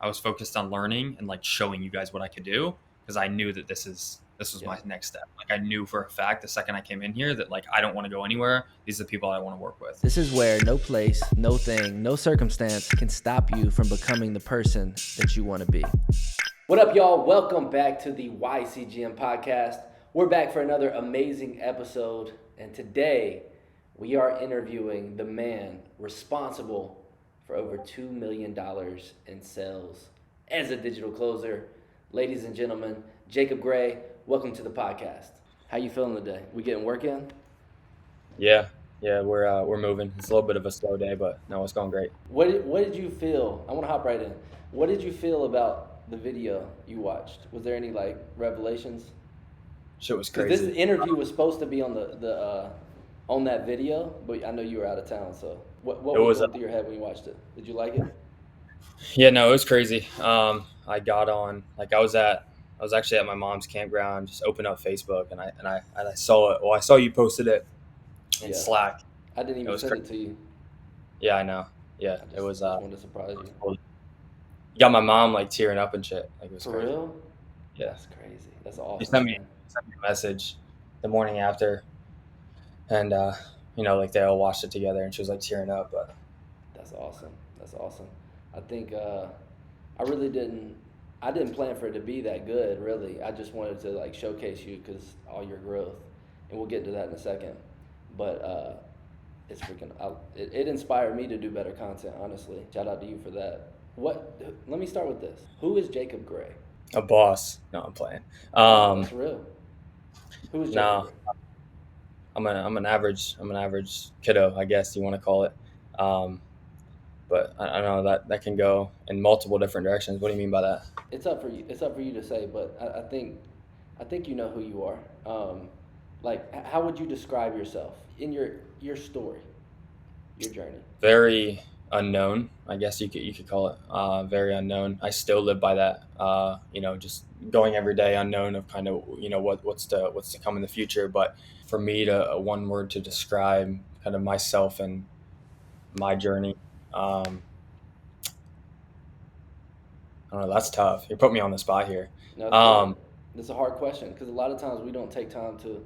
I was focused on learning and like showing you guys what I could do because I knew that this was Yeah. my next step. Like I knew for a fact the second I came in here that like I don't want to go anywhere. These are the people I want to work with. This is where no place, no thing, no circumstance can stop you from becoming the person that you want to be. What up, y'all? Welcome back to the YCGM podcast. We're back for another amazing episode, and today we are interviewing the man responsible for over $2 million in sales as a digital closer. Ladies and gentlemen, Jacob Gray, welcome to the podcast. How you feeling today? We getting work in? Yeah, yeah, we're moving. It's a little bit of a slow day, but no, it's going great. What did you feel? I want to hop right in. What did you feel about the video you watched? Was there any like revelations? Shit was Because this crazy. interview was supposed to be on the on that video, but I know you were out of town. So what It was was going through your head when you watched it? Did you like it? Yeah, no, it was crazy. I got on like I was actually at my mom's campground, just opened up Facebook and I saw it. Well, I saw you posted it in Yeah, Slack. I didn't It even was send crazy. it to you. Yeah, I know. Yeah, I it just was. I just wanted to surprise you. Cool. You got my mom like tearing up and shit. Like it was For crazy. real? Yeah, That's crazy. That's she awesome, sent me man. a message the morning after, and like they all watched it together, and she was like tearing up. But That's awesome. That's awesome. I think I really didn't. I didn't plan for it to be that good. Really, I just wanted to like showcase you because all your growth, and we'll get to that in a second. But it's freaking. It inspired me to do better content. Honestly, shout out to you for that. What? Let me start with this. Who is Jacob Gray? a boss. No, I'm playing. No, Um, that's real. Who is Jacob no, Gray? I'm an average kiddo, I guess you want to call it. Um, but I don't know that can go in multiple different directions. What do you mean by that? It's up for you. It's up for you to say. But I think you know who you are. How would you describe yourself in your story, your journey? Very unknown, I guess you could call it. Very unknown. I still live by that. Just going every day unknown of kind of what's to come in the future. But for me to one word to describe kind of myself and my journey, um, I don't know. That's tough. You put me on the spot here. No, it's good. Um, It's a hard question because a lot of times we don't take time to.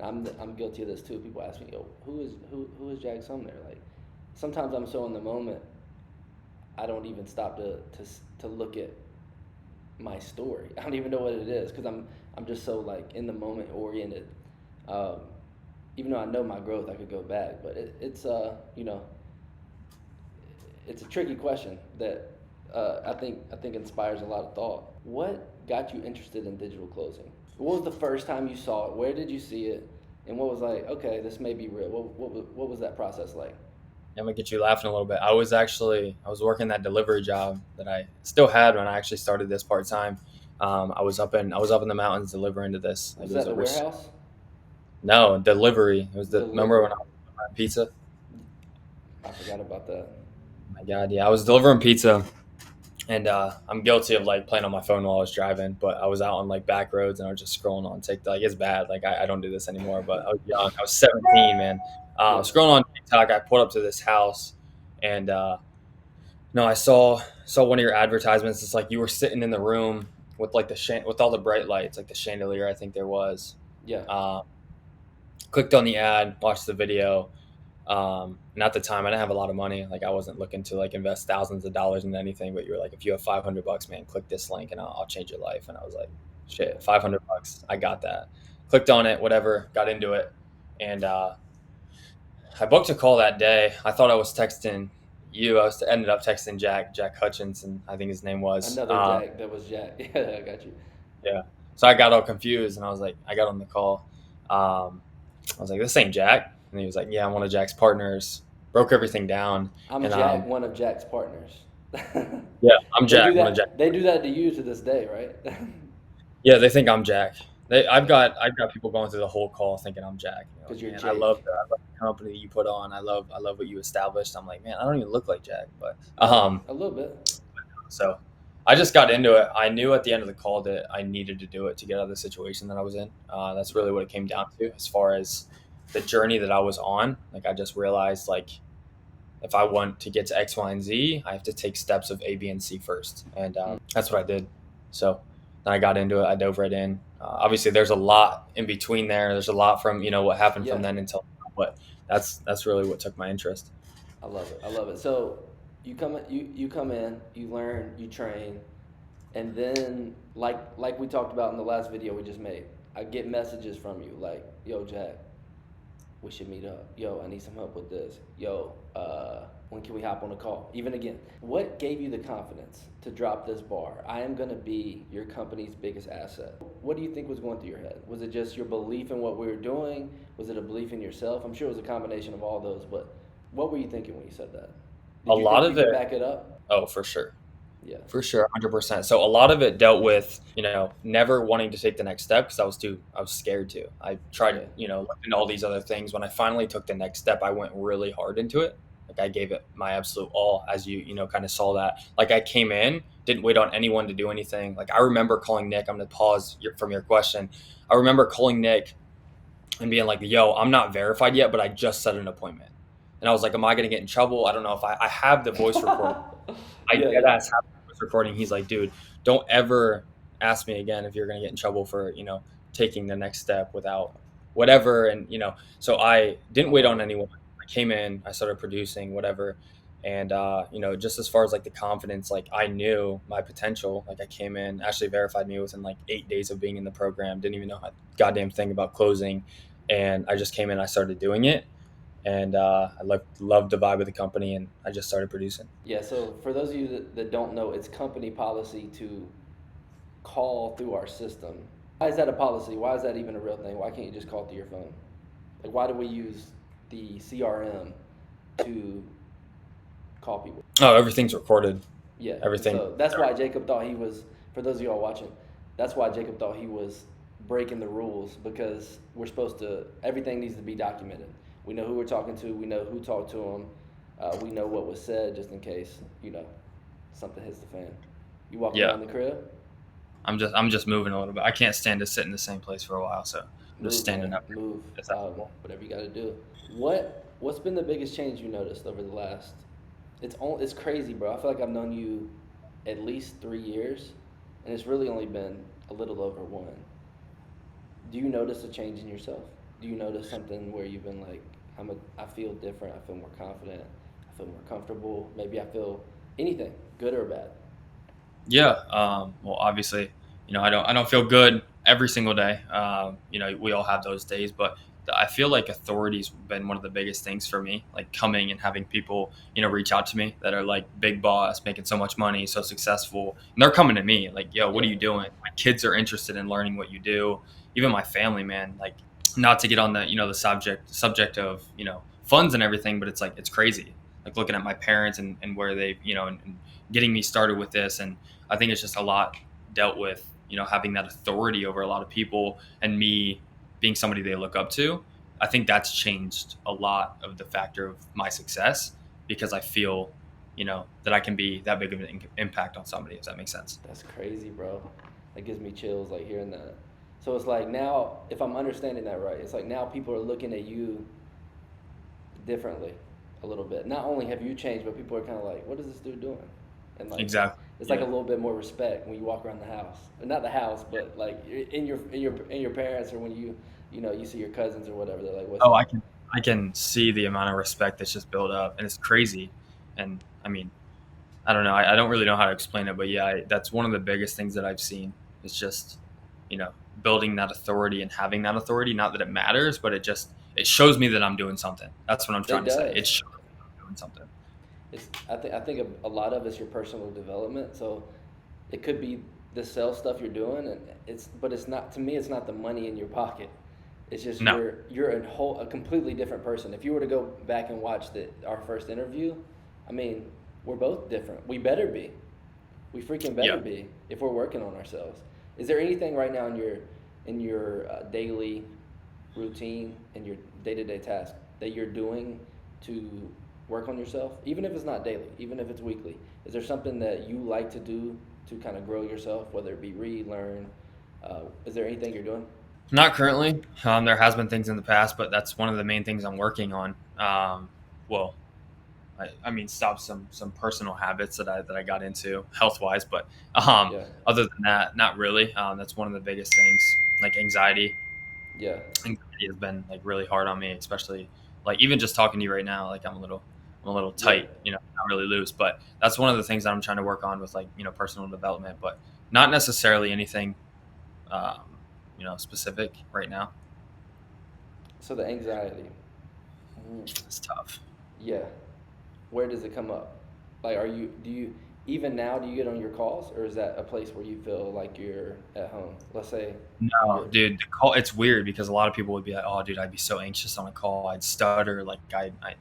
And I'm guilty of this too. People ask me, "Yo, who is Jack Sumner?" Like, sometimes I'm so in the moment, I don't even stop to look at my story. I don't even know what it is because I'm just so like in the moment oriented. Um, Even though I know my growth, I could go back, but it's a tricky question that I think inspires a lot of thought. What got you interested in digital closing? What was the first time you saw it? Where did you see it? And what was like, okay, this may be real. What was that process like? I'm gonna get you laughing a little bit. I was working that delivery job that I still had when I actually started this part time. I was up in the mountains delivering to this. Like Was it was that a the warehouse? no delivery. It was the remember when Delivery. I was delivering pizza? I forgot about that. Oh my God, yeah, I was delivering pizza, and I'm guilty of like playing on my phone while I was driving. But I was out on like back roads and I was just scrolling on TikTok. Like, it's bad. Like I don't do this anymore. But I was young. I was 17, man. Yeah. Scrolling on TikTok, I pulled up to this house, and no, I saw one of your advertisements. It's like you were sitting in the room with like with all the bright lights, like the chandelier. I think there was. Yeah. Uh, Clicked on the ad, watched the video. And at the time, I didn't have a lot of money. Like I wasn't looking to like invest thousands of dollars in anything. But you were like, if you have $500, man, click this link and I'll change your life. And I was like, Yeah. shit, $500, I got that. Clicked on it, whatever, got into it, and I booked a call that day. I thought I was texting you. Ended up texting Jack Hutchinson, I think his name was. Another Jack that was Jack. Yeah, I got you. Yeah. So I got all confused, and I was like, I got on the call. I was like, this ain't Jack, and he was like, yeah, I'm one of Jack's partners. Broke everything down, I'm and Jack, one of Jack's partners. yeah, I'm They do Jack, one of Jack. that. They do that to you to this day, right? Yeah, they think I'm Jack. I've got people going through the whole call thinking I'm Jack. Because you're Man, Jake. I love the company you put on. I love what you established. I'm like, man, I don't even look like Jack, but Yeah, a little bit. so I just got into it. I knew at the end of the call that I needed to do it to get out of the situation that I was in. That's really what it came down to, as far as the journey that I was on. Like I just realized, like if I want to get to X, Y, and Z, I have to take steps of A, B, and C first. And that's what I did. So then I got into it. I dove right in. Obviously, there's a lot in between there. There's a lot from, what happened Yeah, from then until now, but that's really what took my interest. I love it. I love it. So you come in, you learn, you train, and then like we talked about in the last video we just made, I get messages from you like, "Yo, Jack, we should meet up. Yo, I need some help with this. Yo, when can we hop on a call?" Even again, what gave you the confidence to drop this bar? I am going to be your company's biggest asset. What do you think was going through your head? Was it just your belief in what we were doing? Was it a belief in yourself? I'm sure it was a combination of all those, but what were you thinking when you said that? A Did you lot think you of it, could back it up? oh, for sure. Yeah. For sure, 100%. So a lot of it dealt with, never wanting to take the next step because I was scared to. I tried, Yeah. looking into all these other things. When I finally took the next step, I went really hard into it. Like I gave it my absolute all, as kind of saw that. Like I came in, didn't wait on anyone to do anything. Like I remember calling Nick. I'm gonna pause from your question. I remember calling Nick and being like, "Yo, I'm not verified yet, but I just set an appointment." And I was like, "Am I gonna get in trouble? I don't know if I have the voice recording." I Yeah, dead yeah. ass have was recording. He's like, dude, don't ever ask me again if you're gonna get in trouble for taking the next step without whatever. And so I didn't wait on anyone. I came in, I started producing whatever, and just as far as like the confidence, like I knew my potential. Like I came in, Ashley verified me within like 8 days of being in the program. Didn't even know a goddamn thing about closing, and I just came in, I started doing it, and I loved the vibe of the company, and I just started producing. Yeah, so for those of you that don't know, it's company policy to call through our system. Why is that a policy? Why is that even a real thing? Why can't you just call through your phone? Like, why do we use the CRM to call people? Oh, everything's recorded. Yeah, Everything. so that's why Jacob thought he was, for those of y'all watching, that's why Jacob thought he was breaking the rules because we're supposed to, everything needs to be documented. We know who we're talking to, we know who talked to him, we know what was said just in case, something hits the fan. You walking Yeah, around the crib? I'm just moving a little bit. I can't stand to sit in the same place for a while, so I'm just Move, standing man, up. move. If that's cool. Whatever you got to do. What's been the biggest change you noticed over the last? It's crazy, bro. I feel like I've known you at least 3 years, and it's really only been a little over one. Do you notice a change in yourself? Do you notice something where you've been like, I feel different. I feel more confident. I feel more comfortable. Maybe I feel anything, good or bad. Yeah. Well, obviously, I don't feel good every single day. We all have those days, but I feel like authority's been one of the biggest things for me. Like coming and having people, reach out to me that are like big boss, making so much money, so successful, and they're coming to me like, "Yo, what are Yeah. you doing?" My kids are interested in learning what you do. Even my family, man. Like, not to get on the subject of funds and everything, but it's like it's crazy. Like looking at my parents and where they and getting me started with this, and I think it's just a lot dealt with, having that authority over a lot of people and me being somebody they look up to. I think that's changed a lot of the factor of my success because I feel, that I can be that big of an impact on somebody, if that makes sense. That's crazy, bro. That gives me chills like hearing that. So it's like now, if I'm understanding that right, it's like now people are looking at you differently a little bit. Not only have you changed, but people are kind of like, "What is this dude doing?" And like, Exactly. it's like a Yeah. little bit more respect when you walk around the house, or not the house, but like in your parents, or when you see your cousins or whatever. They're like, "What's Oh, up?" I can see the amount of respect that's just built up, and it's crazy. And I mean, I don't know. I don't really know how to explain it, but yeah, that's one of the biggest things that I've seen. It's just, you know, building that authority and having that authority. Not that it matters, but it shows me that I'm doing something. That's what I'm It trying to say. It does. shows me that I'm doing something. I think a lot of it's your personal development. So it could be the sales stuff you're doing, and but it's not, to me. It's not the money in your pocket. It's just No. you're a completely different person. If you were to go back and watch our first interview, I mean, we're both different. We better be. We freaking better Yeah. be if we're working on ourselves. Is there anything right now in your daily routine and your day-to-day task that you're doing to work on yourself, even if it's not daily, even if it's weekly? Is there something that you like to do to kind of grow yourself, whether it be read, learn? Is there anything you're doing? Not currently. There has been things in the past, but that's one of the main things I'm working on. Well, I mean, stop some personal habits that I got into health wise, but Yeah. other than that, not really. That's one of the biggest things, like anxiety. Yeah. Anxiety has been like really hard on me, especially like even just talking to you right now. Like I'm a little Yeah. tight, not really loose. But that's one of the things that I'm trying to work on with like personal development, but not necessarily anything specific right now. So the anxiety. It's tough. Yeah. Where does it come up? Like, do you, even now, do you get on your calls, or is that a place where you feel like you're at home? Let's say when No, you're, dude, the call, it's weird because a lot of people would be like, "Oh, dude, I'd be so anxious on a call. I'd stutter. Like,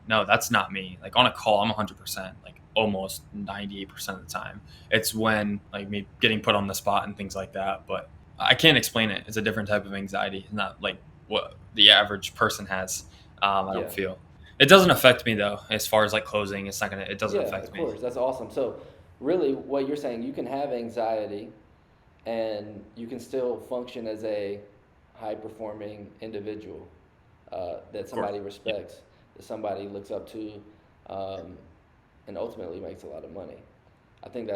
no, that's not me. Like on a call, I'm 100%, like almost 98% of the time. It's when like me getting put on the spot and things like that. But I can't explain it. It's a different type of anxiety. It's not like what the average person has. I yeah. don't feel. It doesn't affect me though. As far as like closing, it's not gonna. It doesn't Yeah, affect of me. course. That's awesome. So, really, what you're saying, you can have anxiety and you can still function as a high performing individual that Of course. somebody Yeah. respects, that somebody looks up to, um, and ultimately makes a lot of money. I think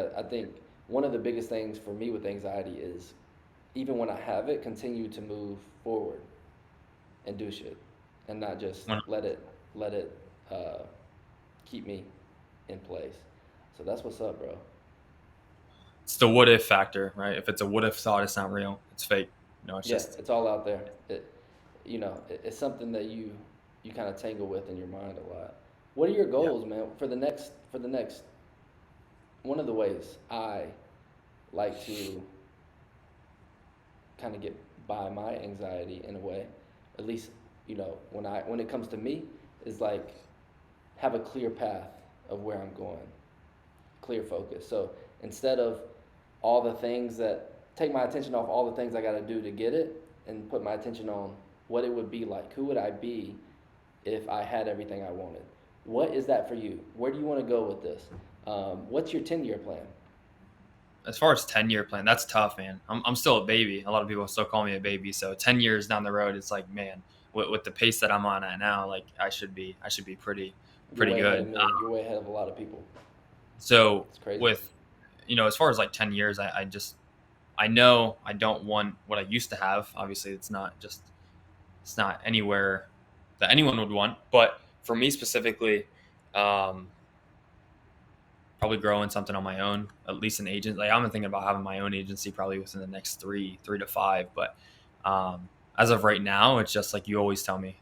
one of the biggest things for me with anxiety is even when I have it, continue to move forward and do shit, and not just let it uh, keep me in place. So that's what's up, bro. It's the what if factor, right? If it's a what if thought, it's not real. It's fake. It's Yeah, just it's all out there. It's something that you kind of tangle with in your mind a lot. What are your yeah. goals, man, for the next? One of the ways I like to kind of get by my anxiety in a way, at least when it comes to me, is like have a clear path of where I'm going, clear focus. So instead of all the things that take my attention off all the things I got to do to get it, and put my attention on what it would be like. Who would I be if I had everything I wanted? What is that for you? Where do you want to go with this? What's your 10-year plan? As far as 10-year plan, that's tough, man. I'm still a baby. A lot of people still call me a baby. So 10 years down the road, it's like, man, with the pace that I'm on at now, like I should be You're pretty way ahead of good. me. You're way ahead of a lot of people. So It's crazy. with as far as like 10 years, I know I don't want what I used to have. Obviously, it's not anywhere that anyone would want. But for me specifically, um, probably growing something on my own, at least an agent. Like I'm thinking about having my own agency probably within the next three to five. But as of right now, it's just like you always tell me,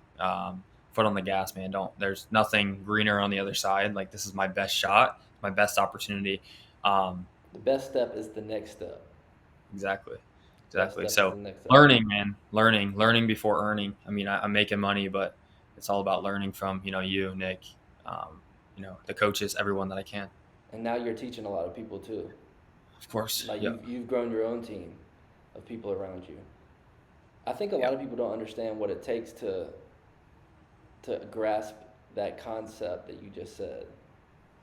foot on the gas, man. Don't. There's nothing greener on the other side. Like this is my best shot, my best opportunity. Um, The best step is the next step. exactly, Best exactly. step is So the next step. learning, man, learning before earning. I mean, I'm making money, but it's all about learning from you, Nick, the coaches, everyone that I can. And now you're teaching a lot of people too. Of course. Like Yep. you've grown your own team of people around you. I think a lot Yep. of people don't understand what it takes to grasp that concept that you just said.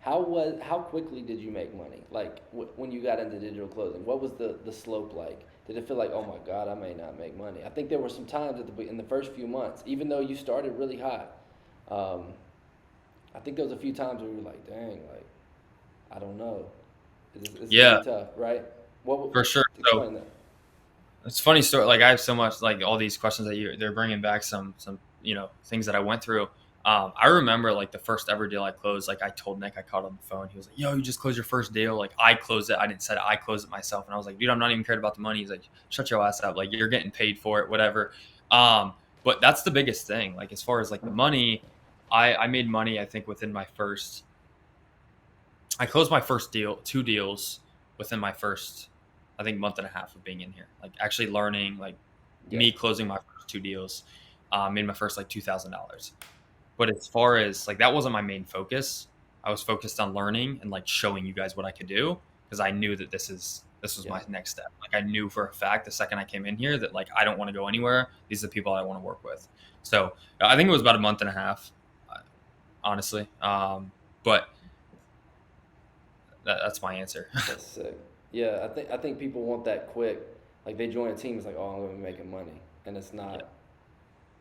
How quickly did you make money? Like when you got into digital clothing, what was the slope like? Did it feel like, oh my God, I may not make money? I think there were some times in the first few months, even though you started really high. Um, I think there was a few times where you were like, dang, like I don't know. It's gonna be Yeah, tough, right? for sure. So Explain that. it's a funny story. Like I have so much, like all these questions that they're bringing back some things that I went through. I remember like the first ever deal I closed. Like I told Nick, I called on the phone. He was like, "Yo, you just closed your first deal." Like I closed it. I didn't say it. I closed it myself. And I was like, "Dude, I'm not even cared about the money." He's like, "Shut your ass up. Like you're getting paid for it, whatever." But that's the biggest thing. Like as far as like the money, I made money. I think within my first I closed my first deal, two deals within my first, I think, month and a half of being in here. Like actually learning, like Yeah, me closing my first two deals, made my first like $2,000. But as far as like that wasn't my main focus. I was focused on learning and like showing you guys what I could do because I knew that this was yeah. my next step. Like I knew for a fact the second I came in here that like I don't want to go anywhere. These are the people I want to work with. So I think it was about a month and a half, honestly. But that's my answer. That's sick. Yeah, I think people want that quick. Like they join a team, it's like, oh, I'm gonna be making money, and it's Yeah. not.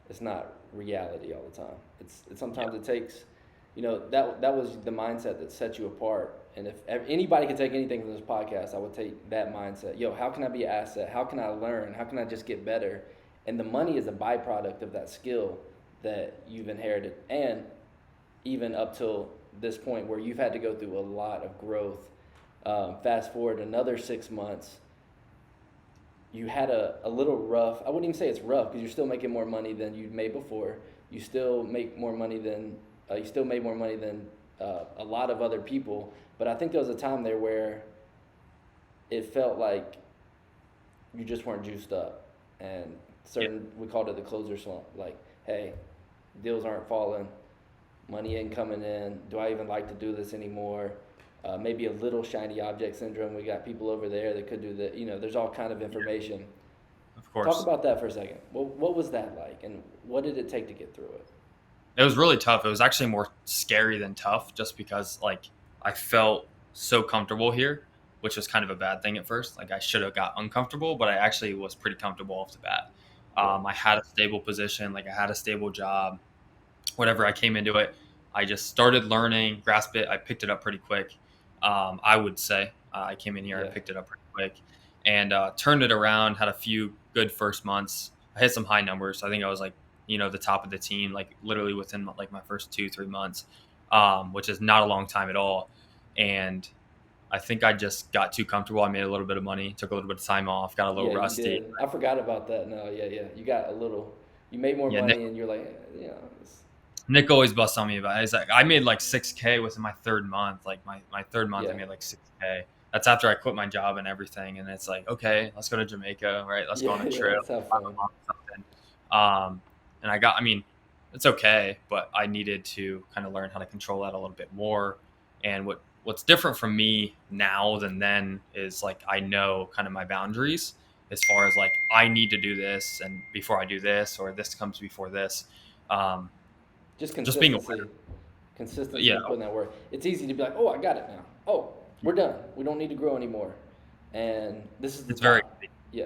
It's not reality all the time. It's Yeah. sometimes it takes. that was the mindset that set you apart. And if anybody could take anything from this podcast, I would take that mindset. Yo, how can I be an asset? How can I learn? How can I just get better? And the money is a byproduct of that skill that you've inherited, and even up till this point where you've had to go through a lot of growth. Fast forward another 6 months, you had a little rough. I wouldn't even say it's rough because you're still making more money than you'd made before. You still make more money than you still made more money than a lot of other people. But I think there was a time there where it felt like you just weren't juiced up, and Yeah, we called it the closer slump. Like, hey, deals aren't falling, money ain't coming in. Do I even like to do this anymore? Maybe a little shiny object syndrome. We got people over there that could do that. There's all kind of information. of Talk course. about that for a second. What was that like, and what did it take to get through it? It was really tough. It was actually more scary than tough, just because like I felt so comfortable here, which was kind of a bad thing at first. Like I should have got uncomfortable, but I actually was pretty comfortable off the bat. Yeah, I had a stable position, like I had a stable job. Whenever I came into it, I just started learning, grasped it. I picked it up pretty quick. I would say I came in here and yeah, picked it up pretty quick, and turned it around. Had a few good first months. I hit some high numbers. I think I was like the top of the team, like literally within like my first 2-3 months, which is not a long time at all. And I think I just got too comfortable. I made a little bit of money, took a little bit of time off, got a little yeah. You rusty. did. I forgot about that. No, yeah, yeah. You got a little. You made more Yeah, money, and you're like, it's, Nick always busts on me about it. He's like, I made like 6K within my third month. Like my third month, I yeah, made like 6K. That's after I quit my job and everything. And it's like, okay, let's go to Jamaica, right? Let's go yeah, on a yeah. trip, Let's have have fun. a month, something. And I mean, it's okay, but I needed to kind of learn how to control that a little bit more. And what's different from me now than then is like I know kind of my boundaries as far as like I need to do this and before I do this, or this comes before this. Um, Just just being aware. consistency, Yeah, and putting that work. It's easy to be like, oh, I got it now. Oh, we're done. We don't need to grow anymore. And this is the it's very top. Yeah,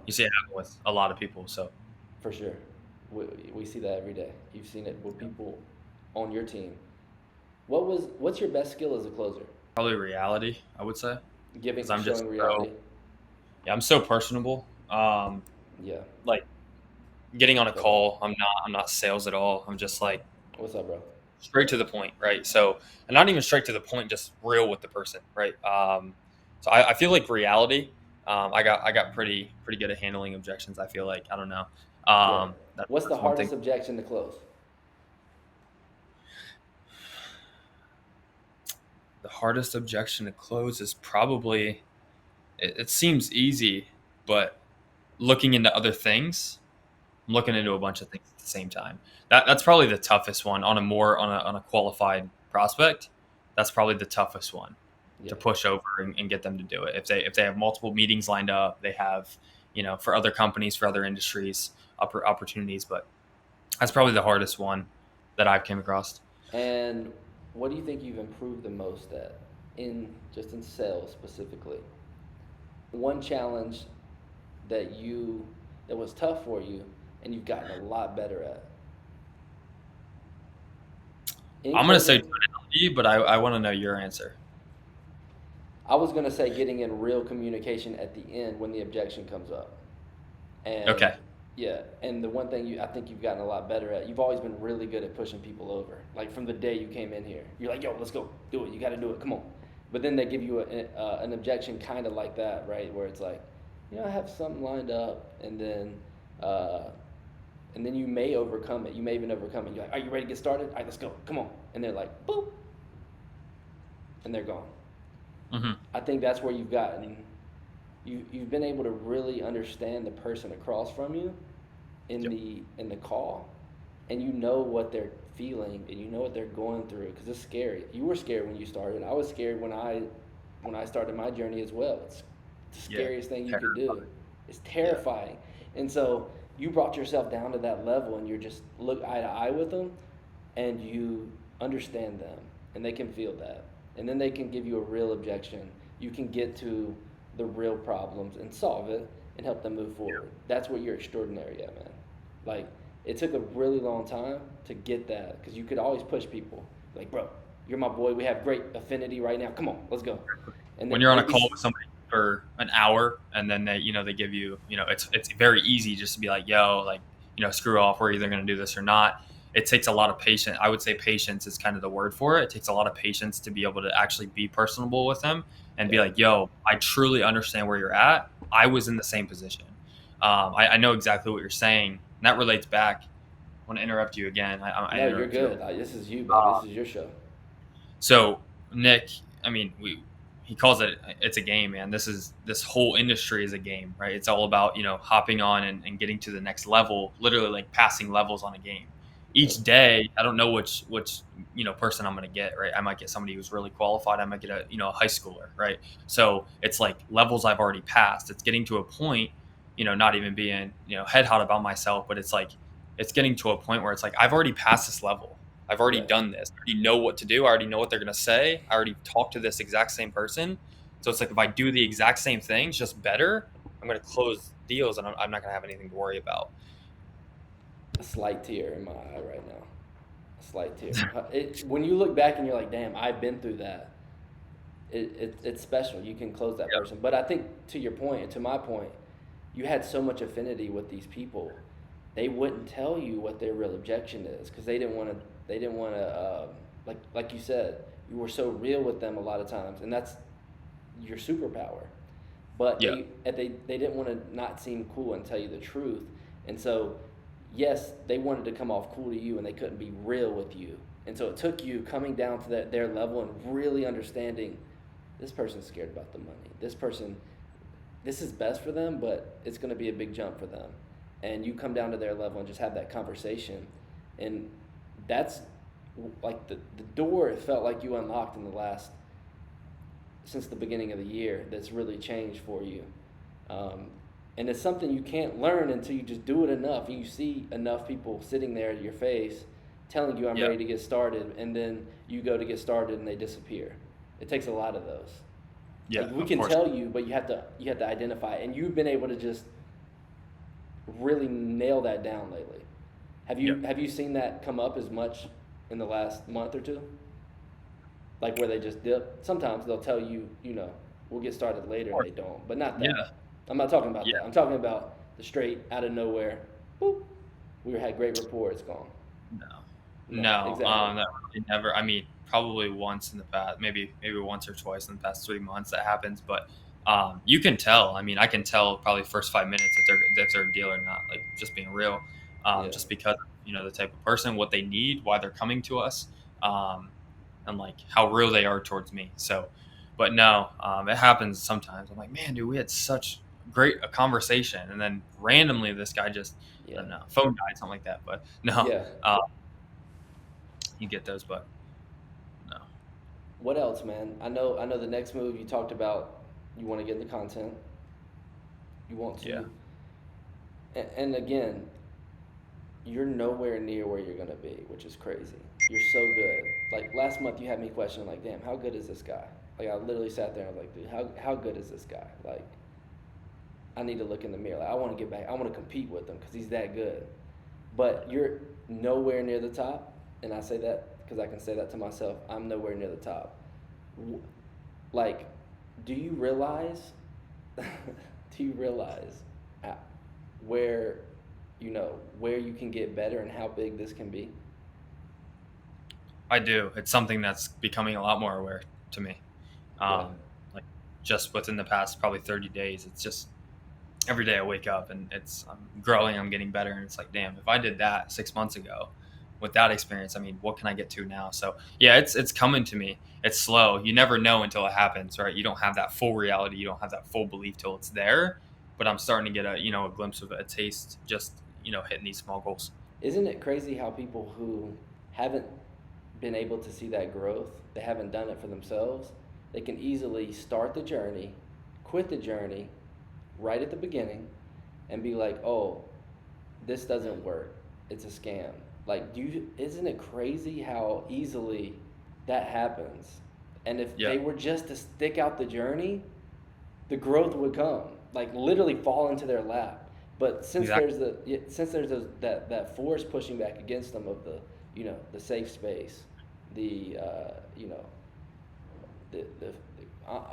you see it happen with a lot of people. So for sure. We see that every day. You've seen it with people on your team. What's your best skill as a closer? probably reality, I would say, Giving, because I'm just showing so reality. yeah, I'm so personable. Yeah. Like getting on a What's up, bro? call, I'm not sales at all. I'm just like What's up, bro? straight to the point, right? So, and not even straight to the point, just real with the person, right? So I feel like reality. I got pretty good at handling objections. I feel like I don't know. Yeah. What's the That's one thing. hardest objection to close? The hardest objection to close is probably it seems easy, but looking into other things, I'm looking into a bunch of things at the same time. That's probably the toughest one on a qualified prospect. That's probably the toughest one Yeah. to push over and get them to do it. If they have multiple meetings lined up, they have for other companies, for other industries, opportunities. But that's probably the hardest one that I've came across. And what do you think you've improved the most at in sales specifically? One challenge that was tough for you and you've gotten a lot better at. In I'm gonna say closing, tonality, but I want to know your answer. I was gonna say getting in real communication at the end when the objection comes up. And Okay. yeah, and the one thing I think you've gotten a lot better at, you've always been really good at pushing people over. Like from the day you came in here, you're like, yo, let's go, do it. You got to do it. Come on. But then they give you an objection kind of like that, right? Where it's like, I have something lined up, uh, and then you may overcome it. You may even overcome it. You're like, are you ready to get started? All right, let's go. Come on. And they're like, boom, and they're gone. Hmm. I think that's where you've been able to really understand the person across from you Yep. in the call, and you know what they're feeling and you know what they're going through because it's scary. You were scared when you started. I was scared when I started my journey as well. It's the Yeah. scariest thing you could do. Terrifying. It's Yeah. terrifying, and so you brought yourself down to that level, and you're just look eye to eye with them, and you understand them, and they can feel that, and then they can give you a real objection. You can get to the real problems and solve it and help them move Yeah. forward. That's what you're extraordinary at, man. Like, it took a really long time to get that because you could always push people. Like, bro, you're my boy. We have great affinity right now. Come on, let's go. And When you're on a maybe, call with somebody for an hour and then they give you, it's very easy just to be like, yo, like, screw off. We're either going to do this or not. It takes a lot of patience. I would say patience is kind of the word for it. It takes a lot of patience to be able to actually be personable with them and be yeah, like, yo, I truly understand where you're at. I was in the same position. I know exactly what you're saying. And that relates back. I want to interrupt you again. I no, you're interrupt you. good. This is you, baby. This is your show. So Nick, I mean, he calls it's a game, man. This whole industry is a game, right? It's all about hopping on and getting to the next level, literally like passing levels on a game. Yep. Each day, I don't know which person I'm going to get, right? I might get somebody who's really qualified. I might get a high schooler, right? So it's like levels I've already passed. It's getting to a point, not even being head hot about myself, but it's like it's getting to a point where it's like I've already passed this level. I've already Yeah. done this. I already know what to do. I already know what they're going to say. I already talked to this exact same person. So it's like if I do the exact same things, just better, I'm going to close deals and I'm not going to have anything to worry about. A slight tear in my eye right now. A slight tear. When you look back and you're like, damn, I've been through that. It's special. You can close that Yep. person. But I think to your point, and to my point, you had so much affinity with these people. They wouldn't tell you what their real objection is because they didn't want to. They didn't want to. Like you said, you were so real with them a lot of times, and that's your superpower. But Yeah. they didn't want to not seem cool and tell you the truth, and so yes, they wanted to come off cool to you, and they couldn't be real with you. And so it took you coming down to their level and really understanding this person's scared about the money. This is best for them, but it's going to be a big jump for them. And you come down to their level and just have that conversation. And that's like the door it felt like you unlocked in the last, since the beginning of the year, that's really changed for you. And it's something you can't learn until you just do it enough. And you see enough people sitting there at your face telling you, I'm Yeah. ready to get started. And then you go to get started and they disappear. It takes a lot of those. Yeah. Like we Of can course. tell you, but you have to identify, and you've been able to just really nail that down lately. Yeah. Have you seen that come up as much in the last month or two? Like where they just dip. Sometimes they'll tell you, we'll get started later, and they don't. But not that. Yeah. I'm not talking about that. Yeah. I'm talking about the straight out of nowhere. Boop. We had great rapport. It's gone. No. No, No. exactly. That really never. I mean, probably once in the past, maybe once or twice in the past 3 months that happens. But you can tell. I mean, I can tell probably first 5 minutes if they're a deal or not. Like just being real, Yeah. just because the type of person, what they need, why they're coming to us, and like how real they are towards me. So, but no, it happens sometimes. I'm like, man, dude, we had such great a conversation, and then randomly this guy just I Yeah. don't know, phone died, something like that. But no, Yeah. you get those, but no. What else, man? I know the next move you talked about, you want to get into content. You want Yeah. to, and again, you're nowhere near where you're gonna be, which is crazy. You're so good. Like last month, you had me questioning, like, damn, how good is this guy? Like I literally sat there and was like, dude, how good is this guy? Like, I need to look in the mirror. Like, I want to get back. I want to compete with him because he's that good. But you're nowhere near the top, and I say that because I can say that to myself. I'm nowhere near the top. Like, do you realize? Do you realize uh, where where you can get better and how big this can be? I do. It's something that's becoming a lot more aware to me. Yeah, Like just within the past probably 30 days, it's just every day I wake up and I'm growing, I'm getting better, and it's like, damn, if I did that 6 months ago with that experience, I mean, what can I get to now? So yeah, it's coming to me. It's slow. You never know until it happens, right? You don't have that full reality. You don't have that full belief till it's there. But I'm starting to get a glimpse of it, a taste, just hitting these small goals. isn't it crazy how people who haven't been able to see that growth, they haven't done it for themselves, they can easily start the journey, quit the journey right at the beginning, and be like, oh, this doesn't work. It's a scam. Like, isn't it crazy how easily that happens? And if Yeah, they were just to stick out the journey, the growth would come. Like literally fall into their lap. But exactly. since there's that force pushing back against them of the the safe space, the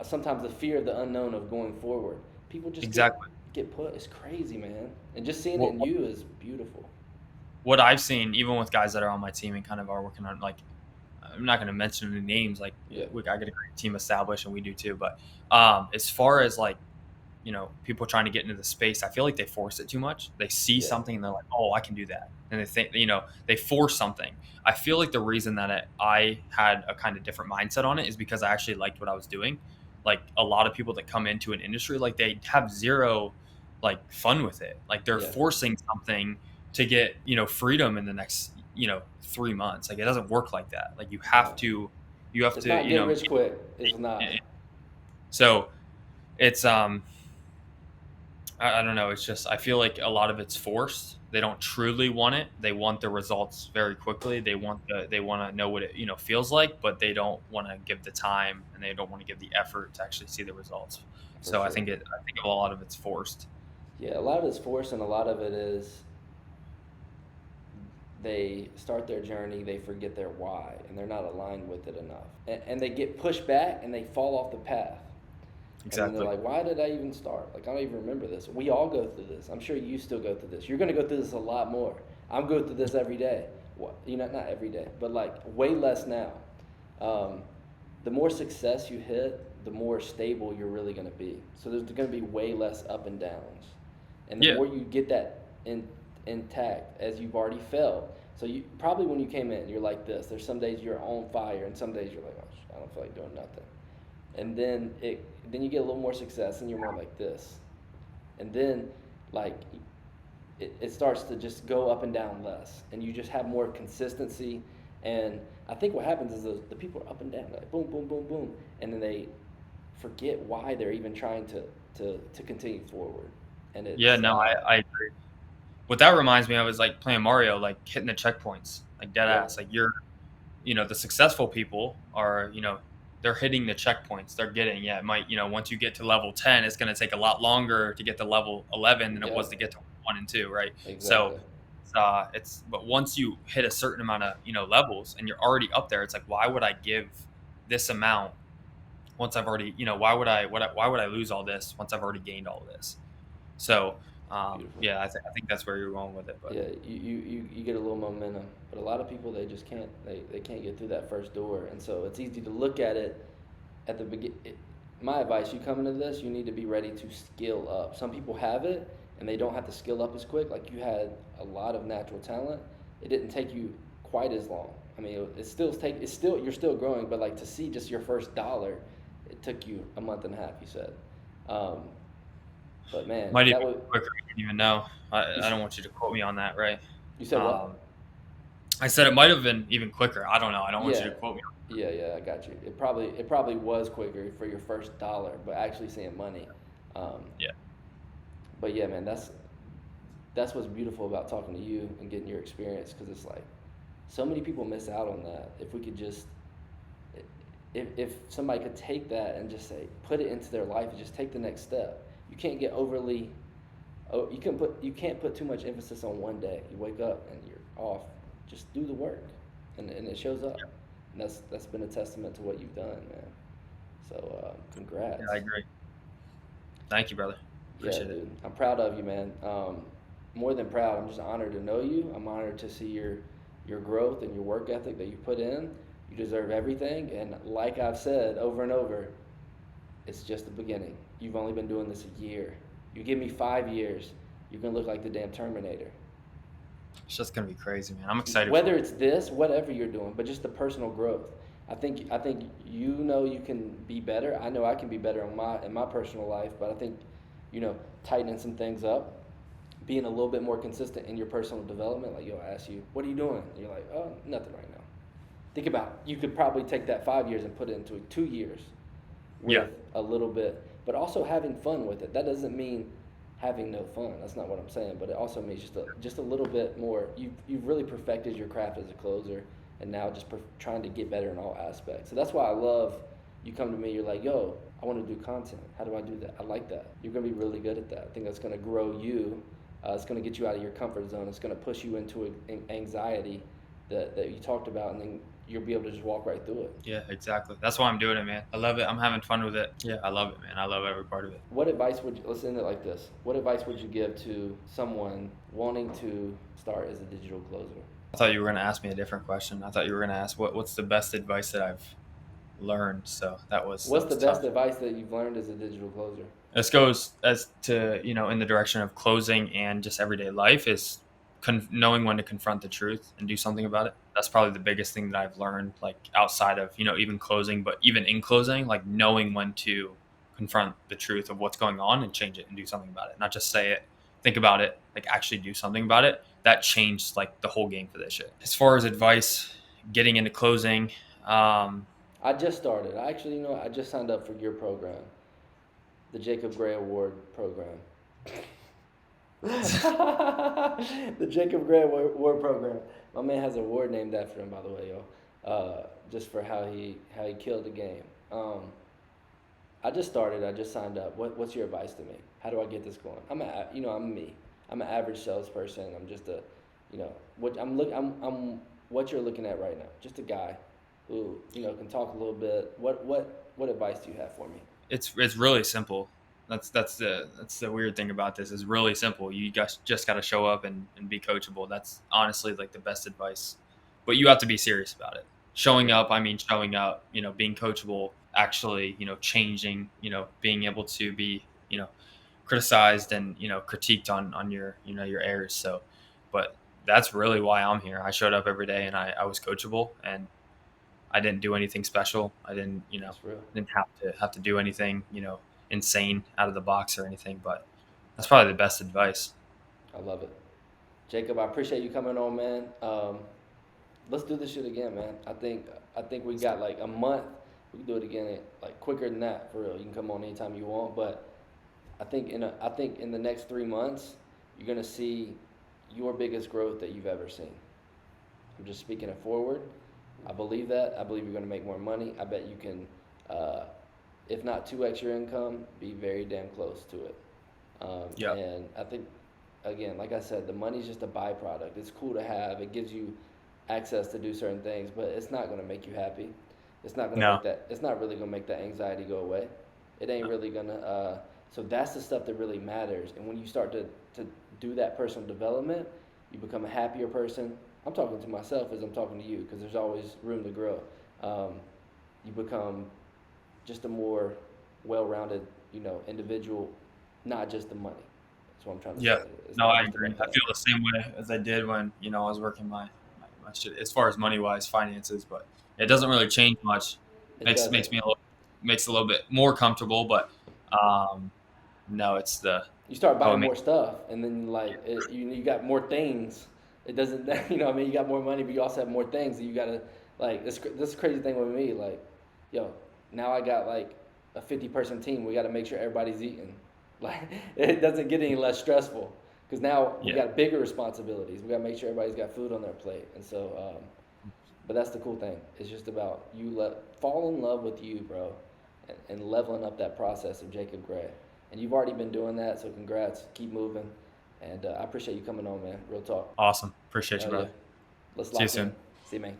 sometimes the fear of the unknown of going forward. People just Exactly. get put. It's crazy, man. And just seeing it What in you is beautiful. what I've seen, even with guys that are on my team and kind of are working on, like, I'm not going to mention any names. Like, Yeah, I get a great team established, and we do too. But as far as like, people trying to get into the space, I feel like they force it too much. They see yeah, something and they're like, "Oh, I can do that," and they think, they force something. I feel like the reason that I had a kind of different mindset on it is because I actually liked what I was doing. Like, a lot of people that come into an industry, like, they have zero like fun with it. Like, they're yeah. forcing something to get freedom in the next 3 months. Like, it doesn't work like that. Like, No, you have it's to not get rich quick. It's not. so it's I don't know. It's just I feel like a lot of it's forced. They don't truly want it. They want the results very quickly. They want to know what it feels like, but they don't want to give the time and they don't want to give the effort to actually see the results. For So sure. I think a lot of it's forced. Yeah, a lot of it's forced, and a lot of it is they start their journey, they forget their why, and they're not aligned with it enough. And they get pushed back and they fall off the path. And then they're Exactly. like, why did I even start? Like, I don't even remember this. We all go through this. I'm sure you still go through this. You're going to go through this a lot more. I'm going through this every day. Not every day, but like way less now. Um, the more success you hit, the more stable you're really going to be. So there's going to be way less up and downs. And the Yeah. more you get that intact as you've already felt. So you probably when you came in, you're like this. There's some days you're on fire, and some days you're like, oh, I don't feel like doing nothing. And then you get a little more success, and you're more like this. And then like it starts to just go up and down less, and you just have more consistency. And I think what happens is the people are up and down, like boom, boom, boom, boom, and then they forget why they're even trying to continue forward. And Yeah. it's No, I agree. What that reminds me of is like playing Mario, like hitting the checkpoints, like dead yeah, ass. Like, the successful people are, they're hitting the checkpoints. They're getting, yeah, it might, once you get to level 10, it's going to take a lot longer to get to level 11 than it yeah, was to get to 1 and 2, right? So exactly. but once you hit a certain amount of, levels and you're already up there, it's like, why would I give this amount once I've already, why would I lose all this once I've already gained all this? So, Beautiful. yeah, I think that's where you're going with it, but Yeah, you get a little momentum, but a lot of people they just can't they can't get through that first door, and so it's easy to look at it at the beginning. My advice: you come into this, you need to be ready to skill up. Some people have it and they don't have to skill up as quick. Like you had a lot of natural talent. It didn't take you quite as long. I mean, it's still you're still growing, but like to see just your first dollar, it took you a month and a half. You said, um, but man, might even that was be quicker. I don't even know. you, I don't want you to quote me on that, right? you said what? Um, I said it might have been even quicker. I don't know. I don't want you Yeah, to quote me. yeah, I got you. It probably was quicker for your first dollar, but actually seeing money. Um, Yeah. but yeah, man, that's what's beautiful about talking to you and getting your experience because it's like so many people miss out on that. If we could just, if somebody could take that and just say put it into their life and just take the next step. You can't get overly. Oh, you can't put too much emphasis on one day. You wake up and you're off. Just do the work, and it shows up. And that's been a testament to what you've done, man. So Yeah, congrats. I agree. Thank you, brother. Yeah, Appreciate it. dude. I'm proud of you, man. More than proud, I'm just honored to know you. I'm honored to see your growth and your work ethic that you put in. You deserve everything, and like I've said over and over, it's just the beginning. You've only been doing this a year. You give me 5 years, you're gonna look like the damn Terminator. It's just gonna be crazy, man. I'm excited Whether for it. it's this, whatever you're doing, but just the personal growth. I think you know you can be better. I know I can be better in my personal life, but I think tightening some things up, being a little bit more consistent in your personal development. Like I ask you, what are you doing? And you're like, oh, nothing right now. Think about it. You could probably take that 5 years and put it into 2 years Yeah. with a little bit, but also having fun with it. That doesn't mean having no fun. That's not what I'm saying. But it also means just a little bit more. You've really perfected your craft as a closer, and now just trying to get better in all aspects. So that's why I love you come to me. You're like, yo, I want to do content. How do I do that? I like that. You're gonna be really good at that. I think that's gonna grow you. It's gonna get you out of your comfort zone. It's gonna push you into an anxiety that you talked about, and then you'll be able to just walk right through it. Yeah, exactly. That's why I'm doing it, man. I love it. I'm having fun with it. Yeah, I love it, man. I love every part of it. What advice would you, let's end it like this. What advice would you give to someone wanting to start as a digital closer? I thought you were going to ask me a different question. I thought you were going to ask what's the best advice that I've learned. So that What's the was best tough. advice that you've learned as a digital closer? This goes as to, in the direction of closing and just everyday life is knowing when to confront the truth and do something about it. That's probably the biggest thing that I've learned, like outside of, even closing, but even in closing, like knowing when to confront the truth of what's going on and change it and do something about it. Not just say it, think about it, like actually do something about it. That changed like the whole game for this shit. As far as advice, getting into closing, I just started. I actually, I just signed up for your program, the Jacob Gray Award program. The Jacob Gray Award program. My man has an award named after him, by the way, yo. Just for how he killed the game. I just started. I just signed up. What's your advice to me? How do I get this going? I'm me. I'm an average salesperson. I'm just a, what what you're looking at right now. Just a guy who can talk a little bit. What advice do you have for me? it's really simple. That's the weird thing about this is really simple. You guys just got to show up and be coachable. That's honestly like the best advice. But you have to be serious about it. Showing up, I mean showing up, being coachable, actually, changing, being able to be, criticized and, critiqued on your errors. So, but that's really why I'm here. I showed up every day and I was coachable and I didn't do anything special. I didn't, That's real. didn't have to do anything, insane out of the box or anything. But that's probably the best advice. I love it. Jacob, I appreciate you coming on, man. Let's do this shit again, man. I think we got like a month. We can do it again, like quicker than that, for real. You can come on anytime you want, but I think in the next 3 months, you're gonna see your biggest growth that you've ever seen. I'm just speaking it forward. I believe that. I believe you're gonna make more money. I bet you can, uh, if not 2x your income, be very damn close to it. Yeah. And I think, again, like I said, the money's just a byproduct. It's cool to have. It gives you access to do certain things, but it's not gonna make you happy. It's not gonna No. make that. It's not really gonna make that anxiety go away. It ain't really gonna. So that's the stuff that really matters. And when you start to do that personal development, you become a happier person. I'm talking to myself as I'm talking to you because there's always room to grow. Um, you become just a more well-rounded, individual, not just the money. That's what I'm trying to Yeah. say. It's No, not I just agree. about I that. feel the same way as I did when, I was working my shit as far as money wise finances, but it doesn't really change much. It Makes doesn't. me a little makes it a little bit more comfortable, but um no, it's the You start oh, it buying makes more stuff, and then you got more things. It doesn't, what I mean, you got more money, but you also have more things. And you gotta like this crazy thing with me, like, yo, now I got like a 50-person team. We got to make sure everybody's eating. Like it doesn't get any less stressful because now we yeah. got bigger responsibilities. We got to make sure everybody's got food on their plate, and so. But that's the cool thing. It's just about fall in love with you, bro, and leveling up that process of Jacob Gray. And you've already been doing that, so congrats. Keep moving. And I appreciate you coming on, man. Real talk. Awesome. Appreciate you, Hell yeah. brother. Let's See you lock in. soon. See you, man.